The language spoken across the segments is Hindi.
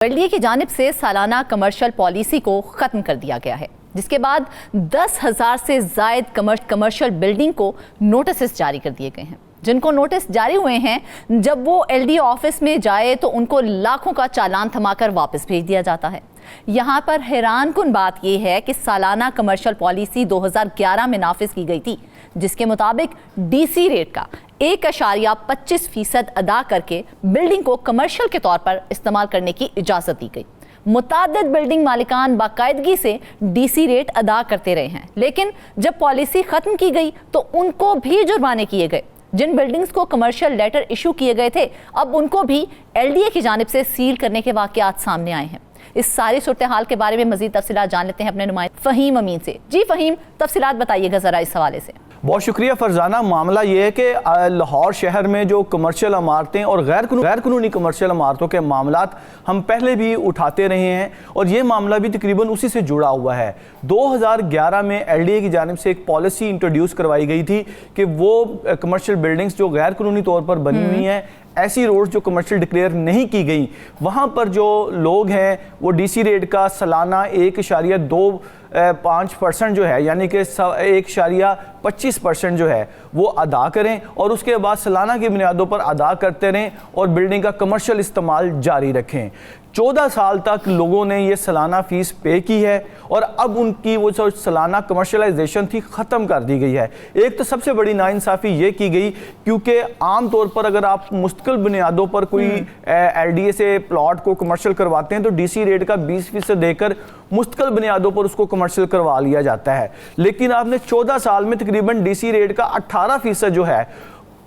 एलडीए की जानिब से सालाना कमर्शियल पॉलिसी को ख़त्म कर दिया गया है, जिसके बाद 10,000 से ज़ायद कमर्शियल बिल्डिंग को नोटिस जारी कर दिए गए हैं। जिनको नोटिस जारी हुए हैं, जब वो एलडीए ऑफिस में जाए तो उनको लाखों का चालान थमाकर वापस भेज दिया जाता है। यहाँ पर हैरानकुन बात यह है कि सालाना कमर्शियल पॉलिसी 2011 में नाफिज की गई थी, जिसके मुताबिक डीसी रेट का 1.25% अदा करके बिल्डिंग को कमर्शियल के तौर पर इस्तेमाल करने की इजाज़त दी गई। मुताद्दिद बिल्डिंग मालिकान बाकायदगी से डीसी रेट अदा करते रहे हैं, लेकिन जब पॉलिसी ख़त्म की गई तो उनको भी जुर्माने किए गए। जिन बिल्डिंग्स को कमर्शियल लेटर इशू किए गए थे, अब उनको भी एलडीए की जानिब से सील करने के वाक़यात सामने आए हैं। इस सारी सूरत हाल के बारे में मज़ीद तफसीलात जान लेते हैं अपने नुमाइंदे फ़हीम अमीन से। जी फ़हीम, तफसीलात बताइएगा ज़रा इस हवाले से। बहुत शुक्रिया फरजाना। मामला ये है कि लाहौर शहर में जो कमर्शियल इमारतें और गैर कानूनी कमर्शियल इमारतों के मामलात हम पहले भी उठाते रहे हैं और ये मामला भी तकरीबन उसी से जुड़ा हुआ है। 2011 में एलडीए की जानिब से एक पॉलिसी इंट्रोड्यूस करवाई गई थी कि वो कमर्शियल बिल्डिंग्स जो गैर कानूनी तौर पर बनी हुई हैं, ऐसी रोड्स जो कमर्शियल डिक्लेयर नहीं की गई, वहाँ पर जो लोग हैं वो डीसी रेट का सालाना 1.25% जो है, यानी कि 1.25% जो है वो अदा करें और उसके बाद सालाना की बुनियादों पर अदा करते रहें और बिल्डिंग का कमर्शियल इस्तेमाल जारी रखें। 14 साल तक लोगों ने ये सालाना फ़ीस पे की है और अब उनकी वो जो सालाना कमर्शलाइजेशन थी ख़त्म कर दी गई है। एक तो सबसे बड़ी नाइंसाफ़ी ये की गई क्योंकि आम तौर पर अगर आप मुस्तकिल बुनियादों पर कोई एलडीए से प्लॉट को कमर्शियल करवाते हैं तो डीसी रेट का 20% देकर मुस्तकिल बुनियादों पर उसको कमर्शियल करवा लिया जाता है। लेकिन आपने 14 साल में तकरीबन डीसी रेट का 18% जो है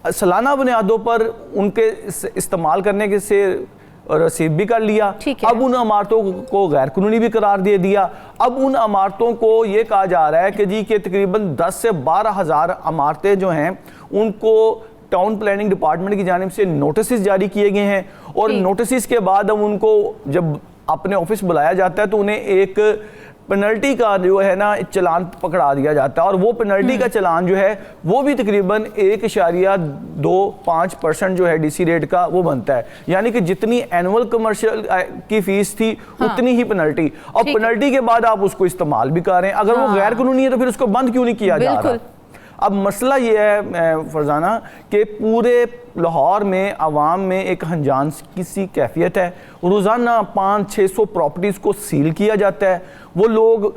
सालाना बुनियादों पर उनके इस्तेमाल करने के से रसीद भी कर लिया। अब उन इमारतों को गैर कानूनी भी करार दे दिया। अब उन इमारतों को ये कहा जा रहा है कि जी के तकरीबन 10 से 12 हज़ार इमारतें जो हैं उनको टाउन प्लानिंग डिपार्टमेंट की जानिब से नोटिस जारी किए गए हैं और नोटिस के बाद अब उनको जब अपने ऑफिस बुलाया जाता है तो उन्हें एक पेनल्टी का जो है ना चलान पकड़ा दिया जाता है और वो पेनल्टी का चलान जो है वो भी तकरीबन 1.25% जो है डीसी रेट का वो बनता है, यानी कि जितनी एनुअल कमर्शियल की फीस थी उतनी ही पेनल्टी। और पेनल्टी के बाद आप उसको इस्तेमाल भी कर रहे हैं, अगर वो गैर कानूनी है तो फिर उसको बंद क्यों नहीं किया जा रहा। अब मसला ये है फरजाना कि पूरे लाहौर में आवाम में एक हंजान सी कैफियत है। रोज़ाना 500-600 प्रॉपर्टीज़ को सील किया जाता है। वो लोग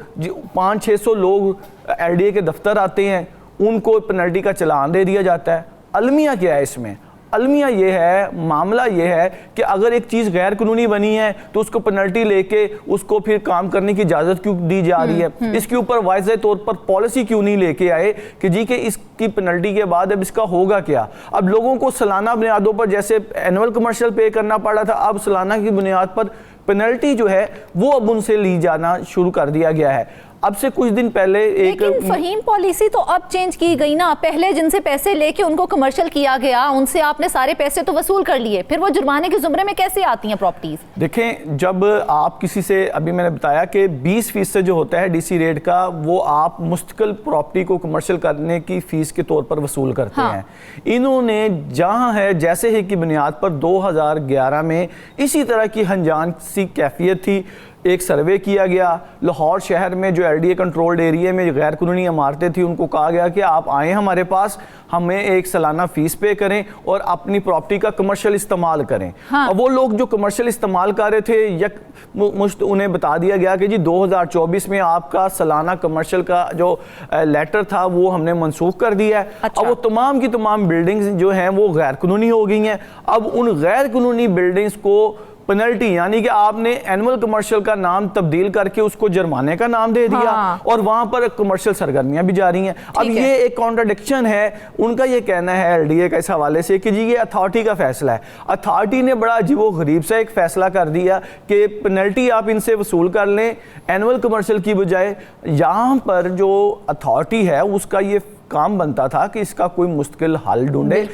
500-600 लोग एलडीए के दफ्तर आते हैं, उनको पेनल्टी का चलान दे दिया जाता है। अलमिया क्या है इसमें? अलमिया ये है, मामला ये है कि अगर एक चीज़ गैर कानूनी बनी है तो उसको पेनल्टी लेके उसको फिर काम करने की इजाज़त क्यों दी जा रही है? इसके ऊपर वाज़ेह तौर पर पॉलिसी क्यों नहीं लेके आए कि जी कि इसकी पेनल्टी के बाद अब इसका होगा क्या? अब लोगों को सालाना बुनियादों पर जैसे एनुअल कमर्शियल पे करना पड़ा था, अब सालाना की बुनियाद पर पेनल्टी जो है वो अब उनसे ली जाना शुरू कर दिया गया है। अब से कुछ दिन पहले एक फ़हीम पॉलिसी तो अब चेंज की गई ना। पहले जिनसे पैसे लेके उनको कमर्शियल किया गया, उनसे आपने सारे पैसे तो वसूल कर लिए, फिर वो जुर्माने के जुमरे में कैसे आती हैं प्रॉपर्टीज? देखें, जब आप किसी से, अभी मैंने बताया कि 20% जो होता है डीसी रेट का वो आप मुस्तकिल प्रॉपर्टी को कमर्शियल करने की फीस के तौर पर वसूल करते हैं। इन्होंने जहाँ है जैसे ही की बुनियाद पर 2011 में इसी तरह की हंजान सी कैफियत थी। एक सर्वे किया गया लाहौर शहर में जो एलडीए कंट्रोल्ड एरिया में गैर कानूनी इमारतें थी, उनको कहा गया कि आप आएँ हमारे पास, हमें एक सालाना फ़ीस पे करें और अपनी प्रॉपर्टी का कमर्शियल इस्तेमाल करें। और वो लोग जो कमर्शियल इस्तेमाल कर रहे थे मुश्त उन्हें बता दिया गया कि जी 2024 में आपका सालाना कमर्शियल का जो लेटर था वो हमने मनसूख कर दिया है। अब वो तमाम की तमाम बिल्डिंग्स जो हैं वो गैर कानूनी हो गई हैं। अब उन गैर कानूनी बिल्डिंग्स को पेनल्टी, यानी कि आपने एनुअल कमर्शियल का नाम तब्दील करके उसको जुर्माने का नाम दे दिया और वहां पर कमर्शियल सरगर्मियां भी जारी हैं। अब ये एक कॉन्ट्राडिक्शन है। उनका ये कहना है एलडीए के इस हवाले से कि जी ये अथॉरिटी का फैसला है। अथॉरिटी ने बड़ा अजीबोगरीब सा एक फैसला कर दिया कि पेनल्टी आप इनसे वसूल कर लें एनुअल कमर्शियल की बजाय। यहाँ पर जो अथॉरिटी है उसका ये काम बनता था कि इसका कोई मुश्किल हल ढूंढे।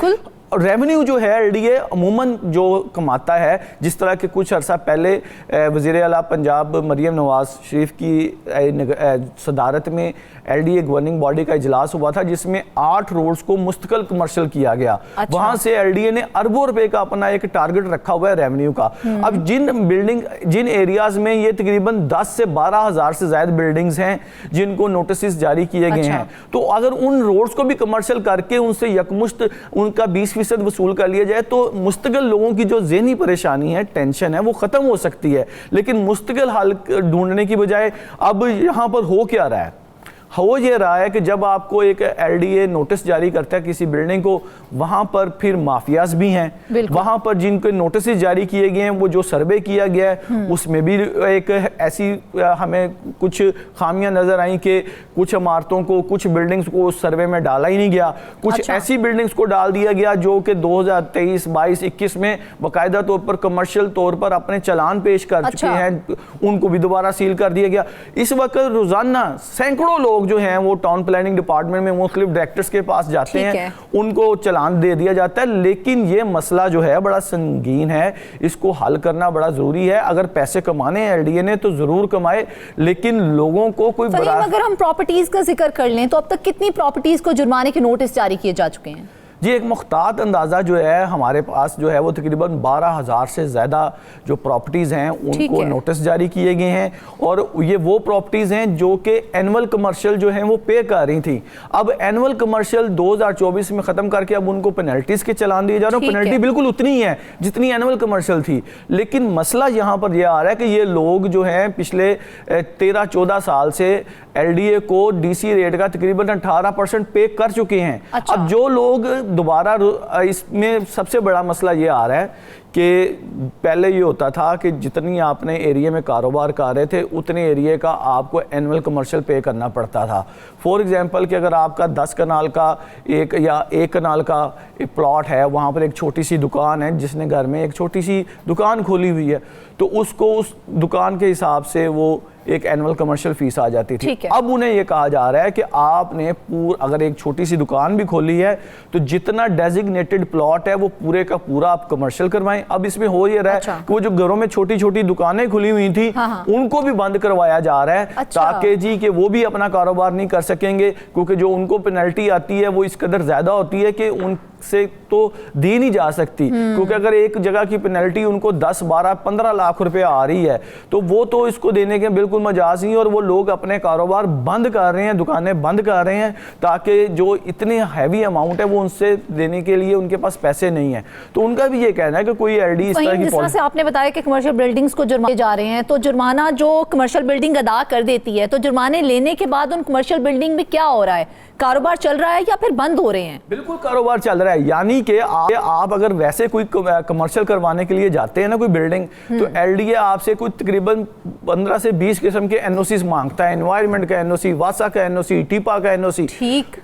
रेवेन्यू जो है एलडीए अमूमन जो कमाता है, जिस तरह के कुछ अरसा पहले वज़ीर आला पंजाब मरियम नवाज शरीफ की सदारत में एलडीए गवर्निंग बॉडी का इजलास हुआ था जिसमें 8 रोड्स को मुस्तकिल कमर्शियल किया गया। अच्छा। वहां से एलडीए ने अरबों रुपए का अपना एक टारगेट रखा हुआ है रेवेन्यू का। अब जिन एरियाज में ये तकरीबन 10 से 12 हज़ार से ज्यादा बिल्डिंग्स हैं जिनको नोटिस जारी किए गए हैं, तो अगर उन रोड्स को भी कमर्शियल करके उनसे यकमुश्त उनका 20% वसूल कर लिया जाए तो मुस्तकिल लोगों की जो ज़हनी परेशानी है, टेंशन है, वो खत्म हो सकती है। लेकिन मुस्तकिल हल ढूंढने की बजाय अब यहाँ पर हो क्या रहा है? हो ये रहा है कि जब आपको एक एलडीए नोटिस जारी करता है किसी बिल्डिंग को, वहां पर फिर माफियाज भी हैं, वहां पर जिनके नोटिस जारी किए गए हैं, वो जो सर्वे किया गया है उसमें भी एक ऐसी हमें कुछ खामियां नजर आई कि कुछ इमारतों को, कुछ बिल्डिंग्स को उस सर्वे में डाला ही नहीं गया। कुछ अच्छा। ऐसी बिल्डिंग्स को डाल दिया गया जो कि 2023, 22, 21 में बाकायदा तौर पर कमर्शियल तौर पर अपने चालान पेश कर चुके हैं, उनको भी दोबारा सील कर दिया गया। इस वक्त रोजाना सैकड़ों लोग जो हैं वो टाउन प्लानिंग डिपार्टमेंट में मुख्तलिफ डायरेक्टर्स के पास जाते हैं, उनको चालान दे दिया जाता है। लेकिन ये मसला जो है बड़ा संगीन है, इसको हल करना बड़ा जरूरी है। अगर पैसे कमाने हैं एलडीए ने तो जरूर कमाए, लेकिन लोगों को कोई बड़ा। अगर हम प्रॉपर्टीज का जिक्र कर लें तो अब तक कितनी प्रॉपर्टीज को जुर्माने के नोटिस जारी किए जा चुके हैं? जी, एक मुख्तात अंदाज़ा जो है हमारे पास जो है वो तकरीबन 12,000 से ज़्यादा जो प्रॉपर्टीज़ हैं उनको नोटिस जारी किए गए हैं, और ये वो प्रॉपर्टीज़ हैं जो कि एनुअल कमर्शियल जो हैं वो पे कर रही थी। अब एनुअल कमर्शियल 2024 में ख़त्म करके अब उनको पेनल्टीज़ के चलान दिए जा रहे हैं। पेनल्टी बिल्कुल उतनी ही है जितनी एनुअल कमर्शियल थी, लेकिन मसला यहाँ पर यह आ रहा है कि ये लोग जो हैं पिछले 13-14 साल से एलडीए को डीसी रेट का तकरीबन 18% पे कर चुके हैं। अच्छा। अब जो लोग दोबारा, इसमें सबसे बड़ा मसला ये आ रहा है कि पहले ये होता था कि जितनी आपने एरिया में कारोबार कर रहे थे उतने एरिया का आपको एनुअल कमर्शियल पे करना पड़ता था। फॉर एग्जांपल कि अगर आपका 10 कनाल का एक या 1 कनाल का एक प्लॉट है, वहाँ पर एक छोटी सी दुकान है, जिसने घर में एक छोटी सी दुकान खोली हुई है, तो उसको उस दुकान के हिसाब से वो एक एनुअल कमर्शियल फीस आ जाती थी। अब उन्हें यह कहा जा रहा है कि आपने अगर एक छोटी सी दुकान भी खोली है तो जितना डेजिग्नेटेड प्लॉट है वो पूरे का पूरा आप कमर्शियल करवाएं। अब इसमें हो ये रहा है कि वो जो घरों में छोटी छोटी दुकानें खुली हुई थी उनको भी बंद करवाया जा रहा है, ताकि जी कि वो भी अपना कारोबार नहीं कर सकेंगे, क्योंकि जो उनको पेनल्टी आती है वो इस कदर ज्यादा होती है कि उनसे तो दी नहीं जा सकती। क्योंकि अगर एक जगह की पेनल्टी उनको 10, 12, 15 लाख रुपए आ रही है तो वो तो इसको देने के बिल्कुल मजाज नहीं, और वो लोग अपने कारोबार बंद कर रहे हैं, दुकानें बंद कर रहे हैं, ताकि जो इतने हैवी अमाउंट है वो उनसे देने के लिए उनके पास पैसे नहीं है। तो उनका भी ये कहना है कि कोई एलडी इस तरह की, जिस तरह से आपने बताया कि कमर्शियल बिल्डिंग्स को जुर्माने जा रहे हैं, तो जुर्माना जो कमर्शियल बिल्डिंग अदा कर देती है, तो जुर्माने लेने के बाद उन कमर्शियल बिल्डिंग में क्या हो रहा है? कारोबार चल रहा है या फिर बंद हो रहे हैं? बिल्कुल कारोबार चल रहा है। यानी कि आप अगर वैसे कोई कमर्शियल करवाने के लिए जाते हैं ना कोई बिल्डिंग, तो एलडीए आपसे कोई तकरीबन 15 से 20 किस्म के एनओसीज मांगता है। एनवायरमेंट का एनओसी, वासा का एनओसी, टीपा का एनओसी,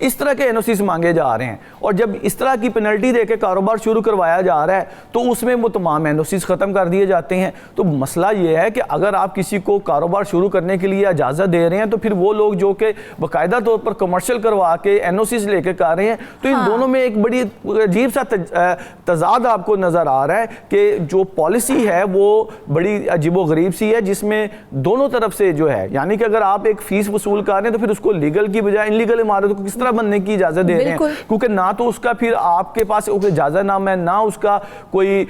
इस तरह के एनओसीज मांगे जा रहे हैं। और जब इस तरह की पेनल्टी देके कारोबार शुरू करवाया जा रहा है तो उसमें वो तमाम एनओसीज खत्म कर दिए जाते हैं। तो मसला ये है कि अगर आप किसी को कारोबार शुरू करने के लिए इजाजत दे रहे हैं तो फिर वो लोग जो कि बाकायदा तौर पर कमर्शियल करवा के एनओसीज लेके कर रहे हैं, तो इन दोनों में एक बड़ी अजीब सा तजाद आपको नजर आ रहा है कि जो पॉलिसी है वो बड़ी अजीबोगरीब सी है, जिसमें दोनों तरफ से जो है, यानी कि अगर आप एक फीस वसूल कर रहे हैं तो फिर उसको लीगल की बजाय इनलीगल इमारतों को किस तरह बनने की इजाजत दे रहे हैं, क्योंकि ना तो उसका फिर आपके पास इजाजतनामा है, ना उसका कोई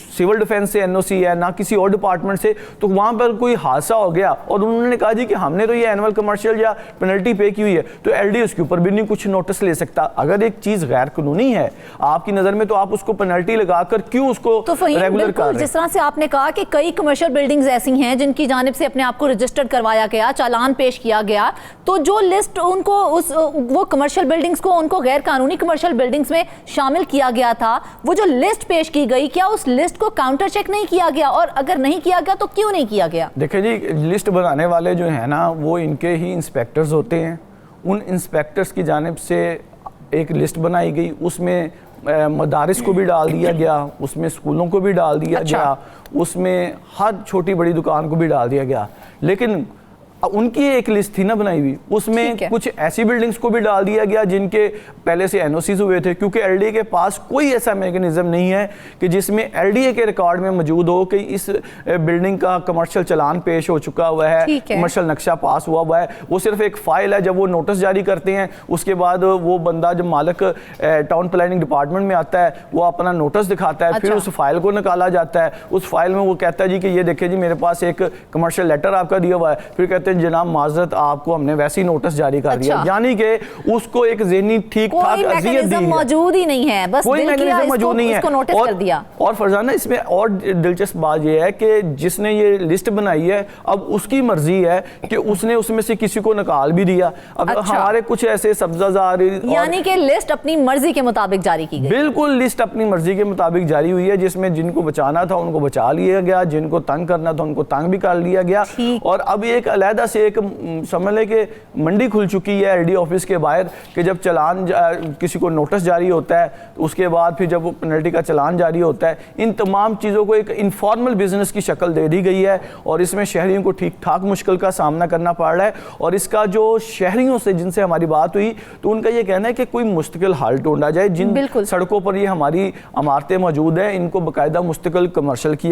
सिविल डिफेंस से एनओसी है, ना किसी और डिपार्टमेंट से। तो वहां पर कोई हादसा हो गया और उन्होंने कहा जी कि हमने तो ये एनुअल कमर्शियल या पेनल्टी पे की हुई है, तो एलडी उसके ऊपर भी नहीं कुछ नोटिस ले सकता। अगर एक चीज गैर कानूनी है आपकी नजर में तो आप उसको पेनल्टी लगाकर क्यों उसको रेगुलर कर रहे हैं? जिस तरह से आपने कहा कि कई कमर्शियल बिल्डिंग्स ऐसी हैं जिनकी जानिब से अपने आप को रजिस्टर्ड करवाया गया, चालान पेश किया गया, तो जो लिस्ट उनको वो कमर्शियल बिल्डिंग्स को उनको गैर कानूनी कमर्शियल बिल्डिंग्स में शामिल किया गया था, वो जो लिस्ट पेश की गई, क्या उस लिस्ट को काउंटर चेक नहीं किया गया? और अगर नहीं किया गया तो क्यों नहीं किया गया? देखिए जी, लिस्ट बनाने वाले जो है ना वो इनके ही इंस्पेक्टर्स होते हैं। उन इंस्पेक्टर्स की जानिब से एक लिस्ट बनाई गई, उसमें मदारिस को भी डाल दिया गया, उसमें स्कूलों को भी डाल दिया गया, उसमें हर छोटी बड़ी दुकान को भी डाल दिया गया। लेकिन उनकी एक लिस्ट थी ना बनाई हुई, उसमें ठीक है। कुछ ऐसी बिल्डिंग्स को भी डाल दिया गया जिनके पहले से एनओसीज हुए थे, क्योंकि एलडीए के पास कोई ऐसा मैकेनिज्म नहीं है कि जिसमें एलडीए के रिकॉर्ड में मौजूद हो कि इस बिल्डिंग का कमर्शियल चलान पेश हो चुका हुआ है, ठीक है। कमर्शियल नक्शा पास हुआ है। वो सिर्फ एक फाइल है, जब वो नोटिस जारी करते हैं उसके बाद वो बंदा जब मालिक टाउन प्लानिंग डिपार्टमेंट में आता है वो अपना नोटिस दिखाता है, फिर अच्छा। उस फाइल को निकाला जाता है। उस फाइल में वो कहता है जी कि ये देखिए जी मेरे पास एक कमर्शियल लेटर आपका दिया हुआ है, फिर कहते हैं जनाब माजरत आपको हमने वैसे ही नोटिस जारी कर दिया। अच्छा। यानी कि उसको एक ज़हनी ठीक ठाक कोई अजियत दी मैकेनिज्म है, मौजूद ही नहीं है, बस कोई दिल किया, मैकेनिज्म मौजूद नहीं है। इसको नोटिस कर दिया। और फरजाना इसमें और दिलचस्प बात यह है कि जिसने ये लिस्ट बनाई है अब उसकी मर्जी है कि उसने उसमें से किसी को निकाल भी दिया। अब अच्छा। हमारे कुछ ऐसे सब्जाजार यानी कि लिस्ट अपनी मर्जी के मुताबिक जारी की गई। बिल्कुल लिस्ट अपनी मर्जी के मुताबिक जारी हुई है, जिसमें जिनको बचाना था उनको बचा लिया गया, जिनको तंग करना था उनको तंग भी कर लिया गया। ठीक। और अब एक अलहदा से एक समझ लें कि मंडी खुल चुकी है एलडी ऑफिस के बाहर कि जब चलान किसी को नोटिस जारी होता है तो उसके बाद फिर जब वो पेनल्टी का चलान जारी होता है, इन तमाम चीज़ों को एक इनफॉर्मल बिजनेस की शक्ल दे दी गई है और इसमें शहरियों को ठीक ठाक मुश्किल का सामना करना पड़ रहा है। और इसका जो शहरियों से जिनसे हमारी बात हुई तो उनका ये कहना है कि कोई मुस्तकिल हल ढूंढा जाए, जिन बिल्कुल। सड़कों पर ये हमारी इमारतें मौजूद हैं इनको बाकायदा मुस्तकिल कमर्शियल किया